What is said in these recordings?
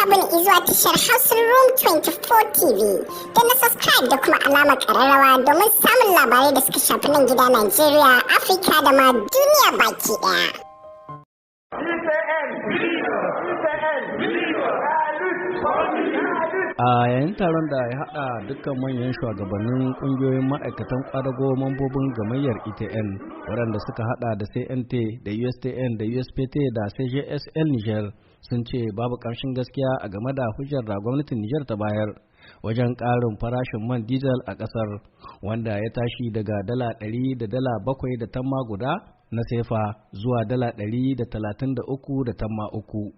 abin izuwa tashar Hausa Room 24 TV. Da na subscribe da kuma alamar ƙararrawa domin samun labarai da suka shafi nan gida Najeriya, Afirka da ma duniya baki ɗaya. A yayin taron da ya haɗa dukkan manyan shugabannin ƙungiyoyin ma'aikatan ƙwadago mambobin gamayyar ETN waɗanda suka haɗa da CNT da USTN da USPT da CJSL Niger sun ce babu ƙarshen gaskiya a game da hujjar da gwamnatin Niger ta bayar wajen ƙarin farashin man diesel a ƙasar wanda ya tashi daga dala 100 da dala 7 da tamma guda na sefa zuwa dala 133 da tamma 3.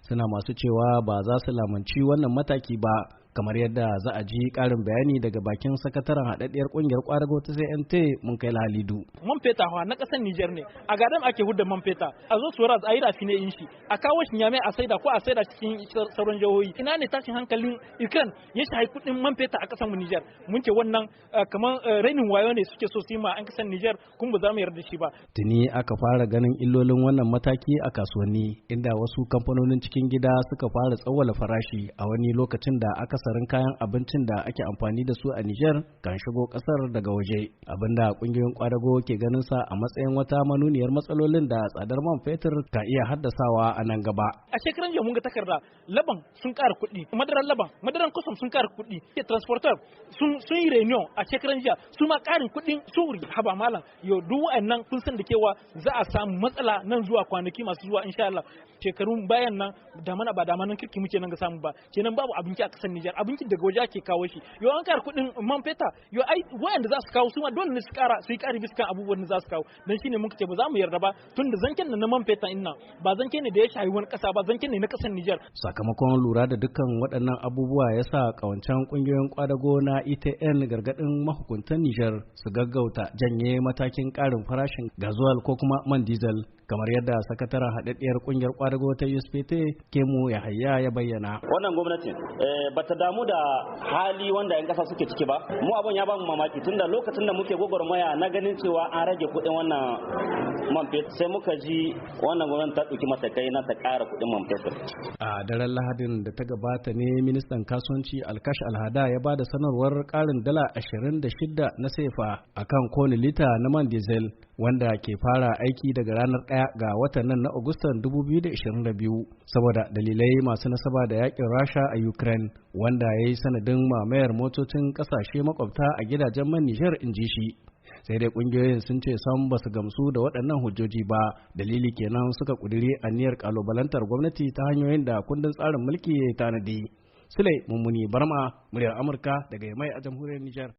Suna masu cewa ba za su lamunci wannan mataki ba, kamar yadda za a ji karin bayani daga bakin sakataren haɗaɗɗiyar ƙungiyar ƙwadago ta CNT mun kai Halidu. Man feta na ƙasar Niger ne, a gadam ake hudda man feta, a zo Soraz a yi rafine in shi, a kawo shi Nyame a saida ko a saida cikin sauran jihohi. Ina ne tashin hankalin Ukraine ya shahi kuɗin man feta a ƙasar mu Niger. Mun ce wannan kamar rainin wayo ne suke so su yi ma an ƙasar Niger, kun ba za mu yarda shi ba. Tuni aka fara ganin illolin wannan mataki a kasuwanni, inda wasu kamfanonin cikin gida suka fara tsawwala farashi a wani lokacin da aka akasarin kayan abincin da ake amfani da su a Niger kan shigo kasar daga waje, abinda kungiyoyin kwadago ke ganin sa a matsayin wata manuniyar matsalolin da tsadar man fetur ka iya haddasawa a nan gaba. A shekaran jiya mun ga takarda laban sun ƙara kuɗi, madaran kusum sun ƙara kuɗi, transporter sun yi reunion a shekaran jiya su ma ƙarin kuɗin suri haba malam yau duk wa'annan kun san da kewa za a samu matsala nan zuwa kwanaki masu zuwa insha Allah. Shekarun bayan nan damana ba damanan kirki muke nan ga samu ba, kenan babu abinci a kasar Niger, abinci daga waje ake kawo shi. Yau an kara kuɗin man feta, yau ai wayanda za su kawo su ma dole ne su yi ƙari bisa abubuwan da za su kawo. Dan shine muka ce ba za mu yarda ba tunda zanken na man feta inna ba zanke ne da ya shafi wani ƙasa ba, zanke ne na ƙasar Niger. Sakamakon lura da dukkan waɗannan abubuwa ya sa kawancan ƙungiyoyin kwadago na ETN gargaɗin mahukuntan Niger su gaggauta janye matakin ƙarin farashin gazuwal ko kuma man diesel, kamar yadda sakataren haɗaɗɗiyar ƙungiyar ƙwadago ta USPT Kemu Yahaya ya bayyana. Wannan gwamnatin ba ta damu da hali wanda 'yan ƙasa suke ciki ba. Mu abin ya ba mu mamaki tunda lokacin da muke gwagwarmaya na ganin cewa an rage kuɗin wannan man fetur sai muka ji wannan gwamnati ta ɗauki matakai na ta ƙara kuɗin man fetur. A daren Lahadin da ta gabata ne ministan kasuwanci Alkash Alhada ya ba da sanarwar ƙarin dala 26 na sefa akan kowane lita na man diesel wanda ke fara aiki daga ranar 1 ga watan nan na Agustan 2022 saboda dalilai masu nasaba da yakin Rasha a Ukraine wanda ya yi sanadin mamayar motocin kasashe makwabta a gidajen man Niger inji shi. Sai dai kungiyoyin sun ce sam ba su gamsu da waɗannan hujjoji ba, dalili kenan suka ƙudiri aniyar kalubalantar gwamnati ta hanyoyin da kundin tsarin mulki ya tanadi. Sule Mummuni Barma, muryar Amurka daga Yamai a jamhuriyar Niger.